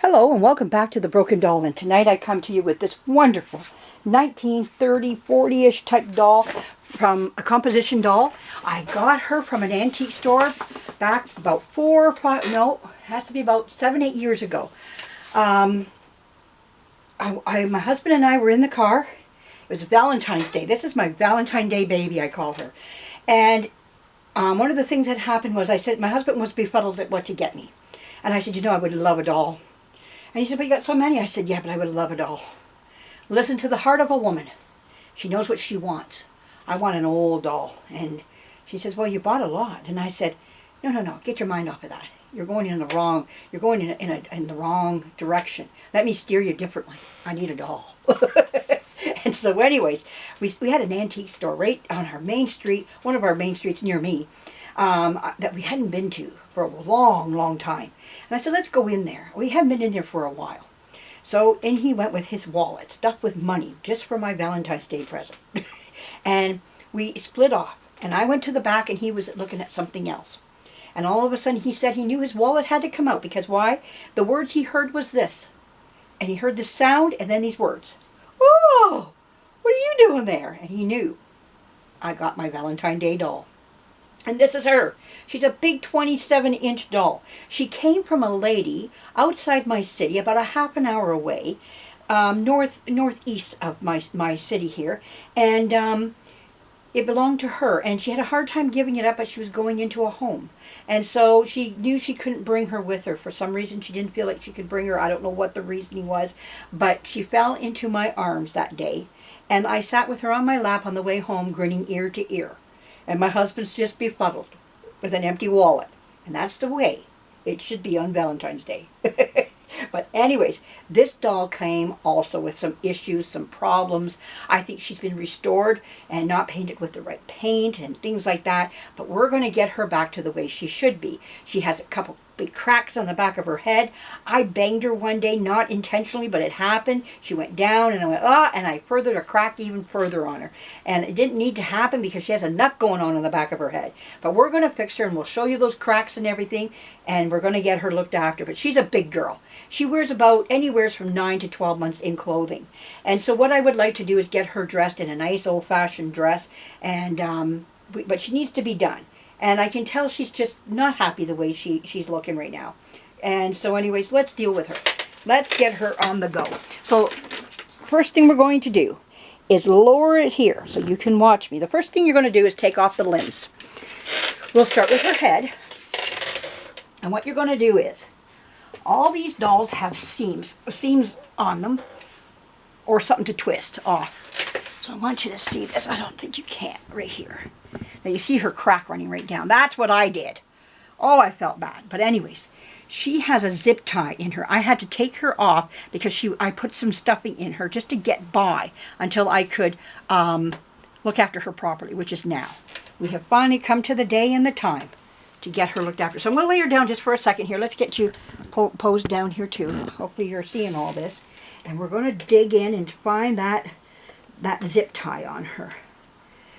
Hello and welcome back to the Broken Doll, and tonight I come to you with this wonderful 1930, 40-ish type doll from a composition doll. I got her from an antique store back about 4 or 5, no, it has to be about 7, 8 years ago. My husband and I were in the car. It was Valentine's Day. This is my Valentine Day baby, I call her. And one of the things that happened was I said, my husband was befuddled at what to get me. And I said, you know, I would love a doll. And he said, but you got so many. I said, yeah, but I would love a doll. Listen to the heart of a woman. She knows what she wants. I want an old doll. And she says, well, you bought a lot. And I said, no, get your mind off of that. You're going in the wrong, in the wrong direction. Let me steer you differently. I need a doll. And so anyways, we had an antique store right on our main street, one of our main streets near me, that we hadn't been to for a long time. And I said, let's go in there. We hadn't been in there for a while. So in he went with his wallet, stuffed with money, just for my Valentine's Day present. And we split off. And I went to the back and he was looking at something else. And all of a sudden he said he knew his wallet had to come out. Because why? The words he heard was this. And he heard the sound and then these words. Oh, what are you doing there? And he knew I got my Valentine Day doll. And this is her. She's a big 27-inch doll. She came from a lady outside my city, about a half an hour away, northeast of my city here. And it belonged to her. And she had a hard time giving it up, but she was going into a home. And so she knew she couldn't bring her with her. For some reason, she didn't feel like she could bring her. I don't know what the reasoning was. But she fell into my arms that day. And I sat with her on my lap on the way home, grinning ear to ear. And my husband's just befuddled with an empty wallet. And that's the way it should be on Valentine's Day. But anyways, this doll came also with some issues, some problems. I think she's been restored and not painted with the right paint and things like that. But we're going to get her back to the way she should be. She has a couple big cracks on the back of her head. I banged her one day, not intentionally, but it happened. She went down and I went, and I furthered a crack even further on her. And it didn't need to happen because she has enough going on the back of her head. But we're going to fix her and we'll show you those cracks and everything. And we're going to get her looked after. But she's a big girl. She wears about anywhere from 9 to 12 months in clothing. And so what I would like to do is get her dressed in a nice old-fashioned dress. And but she needs to be done. And I can tell she's just not happy the way she's looking right now. And so anyways, let's deal with her. Let's get her on the go. So first thing we're going to do is lower it here so you can watch me. The first thing you're going to do is take off the limbs. We'll start with her head. And what you're going to do is, all these dolls have seams on them or something to twist off. So I want you to see this. I don't think you can right here. Now you see her crack running right down. That's what I did. Oh, I felt bad. But anyways, she has a zip tie in her. I had to take her off because I put some stuffing in her just to get by until I could look after her properly, which is now. We have finally come to the day and the time to get her looked after. So I'm going to lay her down just for a second here. Let's get you posed down here too. Hopefully you're seeing all this. And we're going to dig in and find that zip tie on her.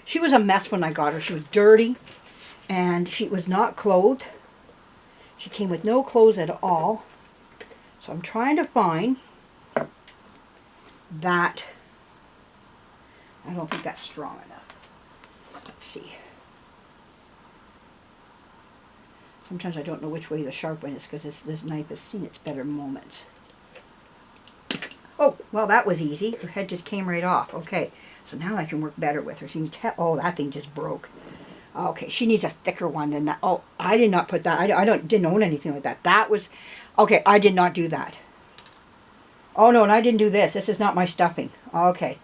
She was a mess when I got her. She was dirty and she was not clothed. She came with no clothes at all. So I'm trying to find that. I don't think that's strong enough. Let's see. Sometimes I don't know which way the sharp one is because this knife has seen its better moments. Oh, well, that was easy. Her head just came right off. Okay, so now I can work better with her. Oh, that thing just broke. Okay, she needs a thicker one than that. Oh, I did not put that. I didn't own anything like that. That was, okay, I did not do that. Oh, no, and I didn't do this. This is not my stuffing. Okay,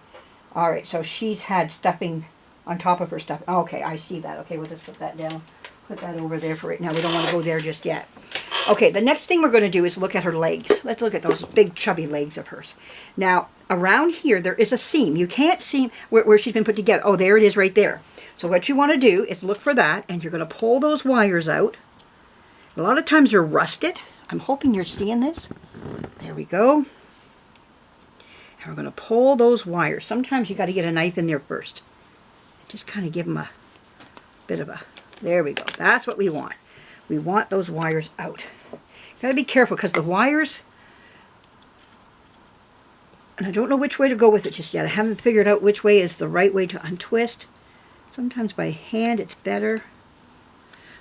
all right, so she's had stuffing on top of her stuff. Okay, I see that. Okay, we'll just put that down. Put that over there for right now. We don't want to go there just yet. Okay, the next thing we're going to do is look at her legs. Let's look at those big chubby legs of hers. Now, around here there is a seam. You can't see where she's been put together. Oh, there it is right there. So what you want to do is look for that, and you're going to pull those wires out. A lot of times they're rusted. I'm hoping you're seeing this. There we go. And we're going to pull those wires. Sometimes you got to get a knife in there first. Just kind of give them a bit of a... There we go. That's what we want. We want those wires out. Got to be careful because the wires And I don't know which way to go with it just yet. I haven't figured out which way is the right way to untwist. Sometimes by hand it's better.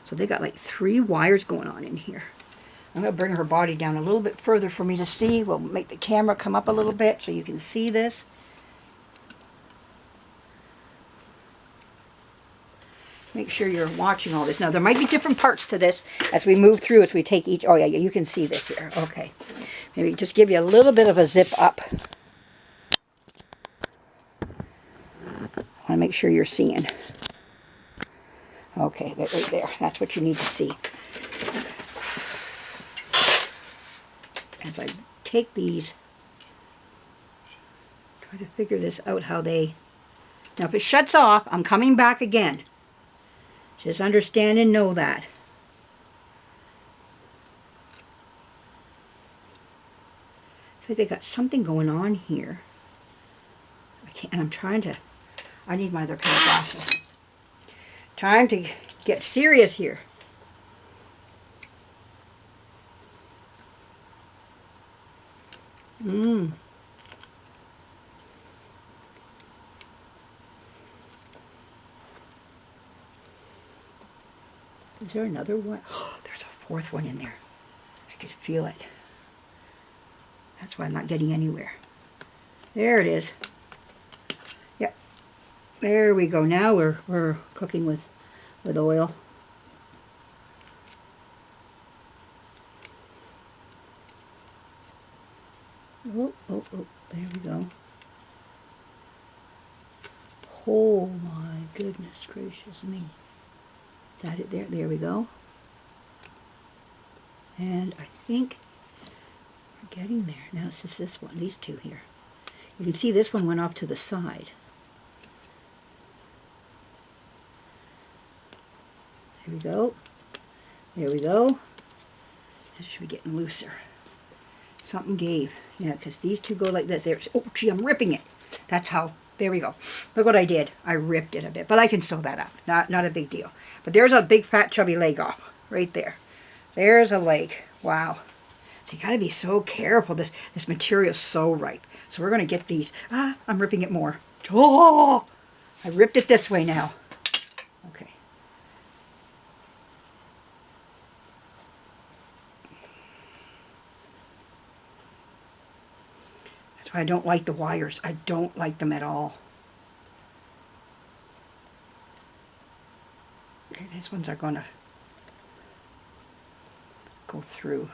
So they got like 3 wires going on in here. I'm going to bring her body down a little bit further for me to see. We'll make the camera come up a little bit so you can see this. Make sure you're watching all this. Now, there might be different parts to this as we move through, as we take each... Oh, yeah, you can see this here. Okay. Maybe just give you a little bit of a zip up. I want to make sure you're seeing. Okay, right there. That's what you need to see. As I take these, try to figure this out how they... Now, if it shuts off, I'm coming back again. Just understand and know that. So they got something going on here. I can't, and I'm trying to... I need my other pair of glasses. Time to get serious here. Is there another one? Oh, there's a 4th one in there. I could feel it. That's why I'm not getting anywhere. There it is. Yep. There we go. Now we're cooking with oil. Oh, there we go. Oh my goodness gracious me. Is that it there? There we go. And I think we're getting there. Now it's just this one, these 2 here. You can see this one went off to the side. There we go. There we go. This should be getting looser. Something gave. Yeah, because these 2 go like this. There's, oh, gee, I'm ripping it. That's how. There we go. Look what I did. I ripped it a bit. But I can sew that up. Not a big deal. But there's a big fat chubby leg off. Right there. There's a leg. Wow. So you got to be so careful. This material's so ripe. So we're going to get these. Ah, I'm ripping it more. Oh! I ripped it this way now. Okay. That's why I don't like the wires. I don't like them at all. Okay, these ones are going to go through.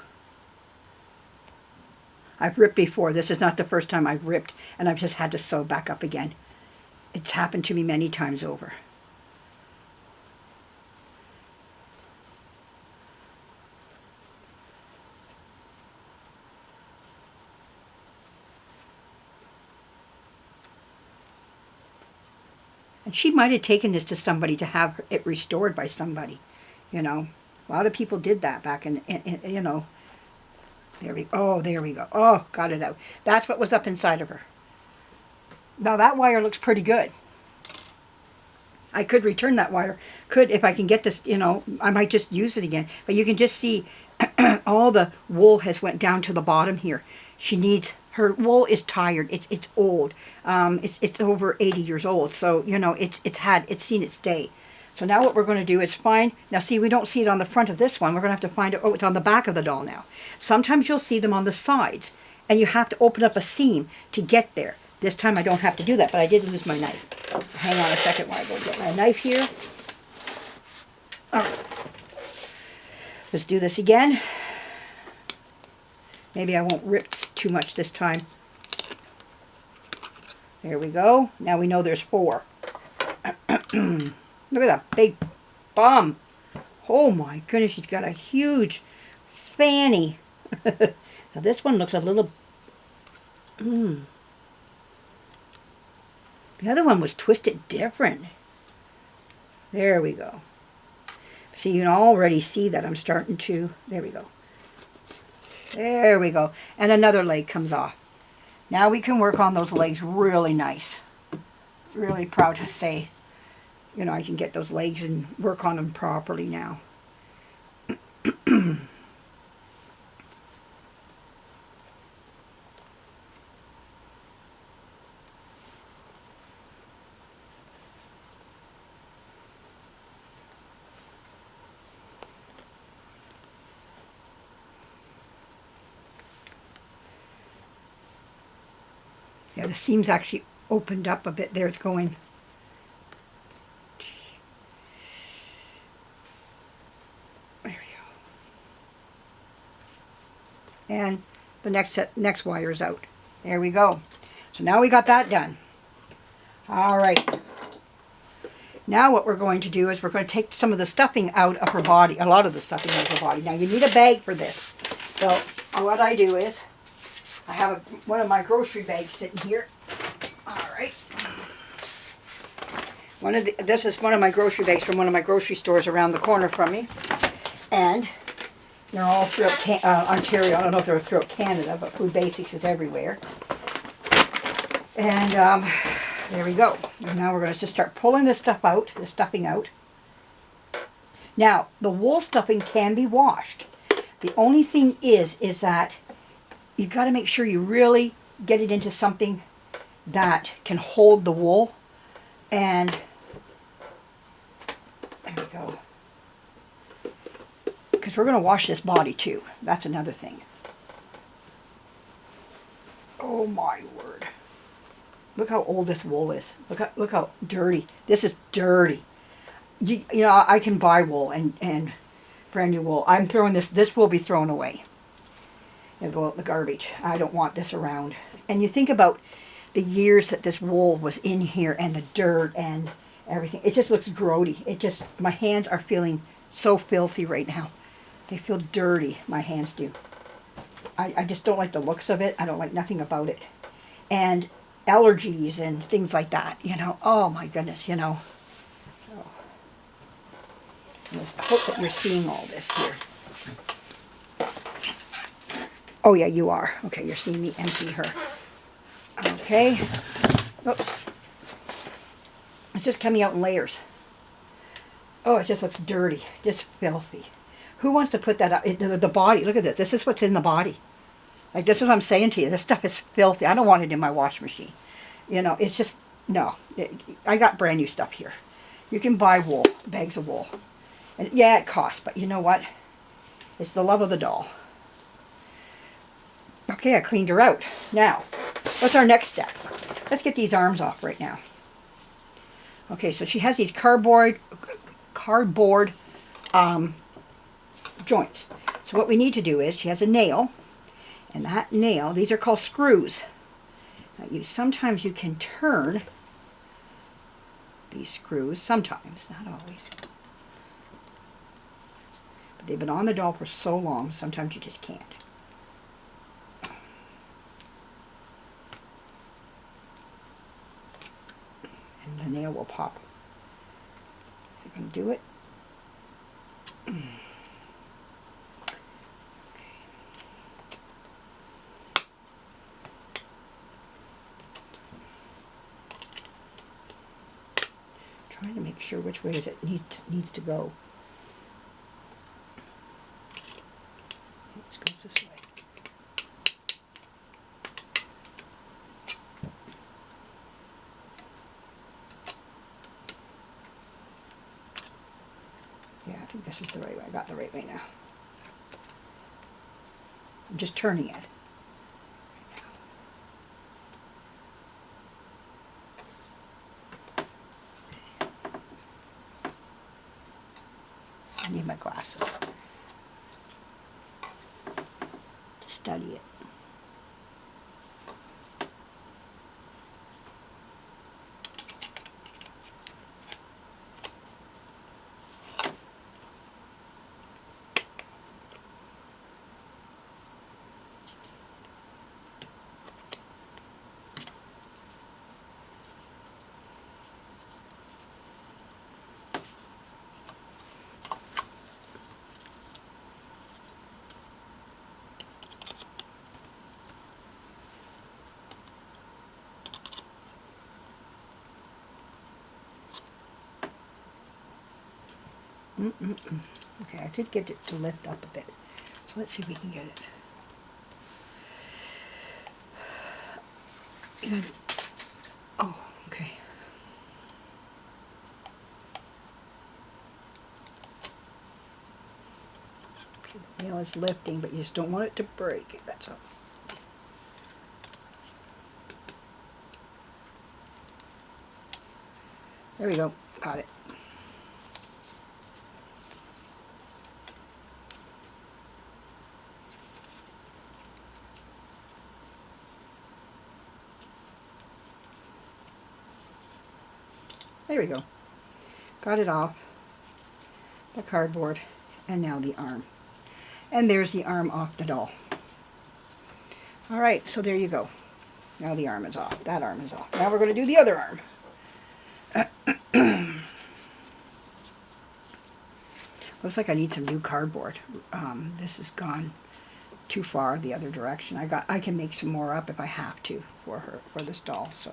I've ripped before. This is not the first time I've ripped, and I've just had to sew back up again. It's happened to me many times over. And she might have taken this to somebody to have it restored by somebody, you know. A lot of people did that back in you know. There we go. Oh, got it out. That's what was up inside of her. Now that wire looks pretty good. I could return that wire. Could, if I can get this, you know, I might just use it again. But you can just see all the wool has went down to the bottom here. She needs... Her wool is tired. It's old. It's over 80 years old. So, you know, it's seen its day. So now what we're going to do is find... Now, see, we don't see it on the front of this one. We're going to have to find it... Oh, it's on the back of the doll now. Sometimes you'll see them on the sides. And you have to open up a seam to get there. This time I don't have to do that, but I did lose my knife. Hang on a second while I go get my knife here. All right. Let's do this again. Maybe I won't rip too much this time. There we go. Now we know there's 4. Look at that big bum. Oh my goodness, she's got a huge fanny. Now this one looks a little... The other one was twisted different. There we go. See, you can already see that I'm starting to... There we go. There we go. And another leg comes off. Now we can work on those legs really nice. Really proud to say, you know, I can get those legs and work on them properly now. Yeah, the seam's actually opened up a bit there. It's going. There we go. And the next wire is out. There we go. So now we got that done. All right. Now what we're going to do is we're going to take some of the stuffing out of her body, a lot of the stuffing out of her body. Now you need a bag for this. So what I do is I have one of my grocery bags sitting here. All right. This is one of my grocery bags from one of my grocery stores around the corner from me. And they're all throughout Ontario. I don't know if they're throughout Canada, but Food Basics is everywhere. And there we go. And now we're going to just start pulling this stuff out, the stuffing out. Now, the wool stuffing can be washed. The only thing is that you've got to make sure you really get it into something that can hold the wool. And there we go. Because we're going to wash this body too. That's another thing. Oh my word. Look how old this wool is. Look how dirty. This is dirty. You know, I can buy wool and brand new wool. I'm throwing this will be thrown away. It'll go out in the garbage. I don't want this around. And you think about the years that this wool was in here and the dirt and everything. It just looks grody. My hands are feeling so filthy right now. They feel dirty, my hands do. I just don't like the looks of it. I don't like nothing about it. And allergies and things like that, you know. Oh my goodness, you know. So, I hope that you're seeing all this here. Oh yeah, you are. Okay, you're seeing me empty her. Okay. Oops. It's just coming out in layers. Oh, it just looks dirty. Just filthy. Who wants to put that up? The body. Look at this. This is what's in the body. Like, this is what I'm saying to you. This stuff is filthy. I don't want it in my wash machine. You know, it's just, no. I got brand new stuff here. You can buy wool, bags of wool. And yeah, it costs, but you know what? It's the love of the doll. Okay, I cleaned her out. Now, what's our next step? Let's get these arms off right now. Okay, so she has these cardboard joints. So what we need to do is, she has a nail, and that nail, these are called screws. Now sometimes you can turn these screws, sometimes, not always. But they've been on the doll for so long, sometimes you just can't. And the nail will pop. Is it going to do it? Trying to make sure which way is it needs to go. It goes this way. Yeah, I think this is the right way. I got the right way now. I'm just turning it. I need my glasses to study it. Okay, I did get it to lift up a bit. So let's see if we can get it. Good. Oh, okay. See, the nail is lifting, but you just don't want it to break. That's all. There we go. Got it. There we go. Got it off the cardboard, and now the arm. And there's the arm off the doll. All right, so there you go. Now the arm is off. That arm is off. Now we're going to do the other arm. Looks like I need some new cardboard. This has gone too far the other direction. I can make some more up if I have to for this doll. So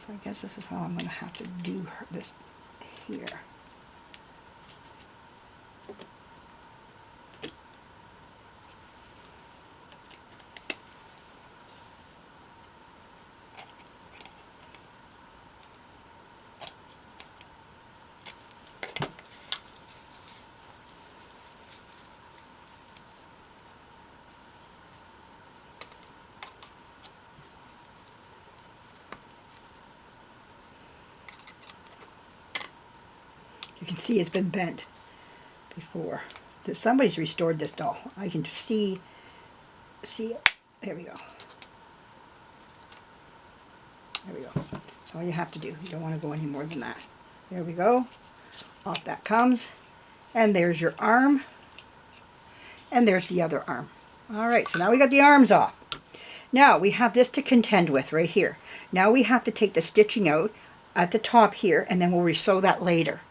I guess this is how I'm going to have to do this here. You can see it's been bent before. Somebody's restored this doll. I can see it. There we go. There we go. That's all you have to do. You don't want to go any more than that. There we go. Off that comes. And there's your arm. And there's the other arm. Alright, so now we got the arms off. Now we have this to contend with right here. Now we have to take the stitching out at the top here, and then we'll resew that later.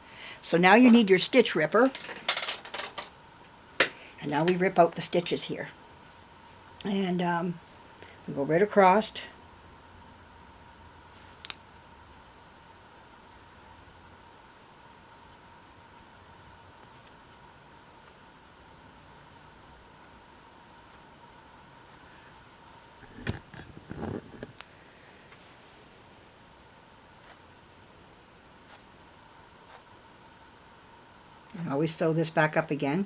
So now you need your stitch ripper. And now we rip out the stitches here. And we go right across. And always sew this back up again.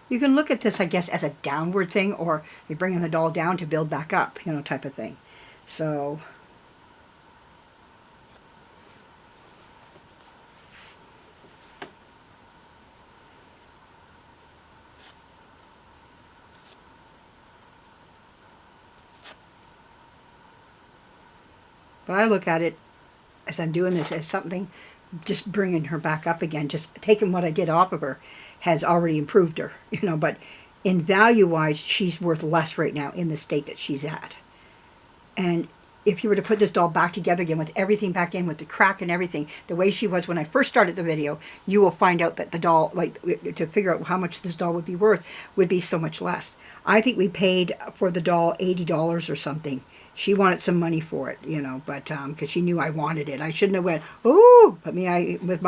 You can look at this, I guess, as a downward thing, or you're bringing the doll down to build back up, you know, type of thing. So, but I look at it as I'm doing this as something, just bringing her back up again, just taking what I did off of her has already improved her, you know, but in value-wise, she's worth less right now in the state that she's at. And if you were to put this doll back together again with everything back in, with the crack and everything, the way she was when I first started the video, you will find out that the doll, like, to figure out how much this doll would be worth, would be so much less. I think we paid for the doll $80 or something. She wanted some money for it, you know, but because she knew I wanted it. I shouldn't have went, ooh, but with my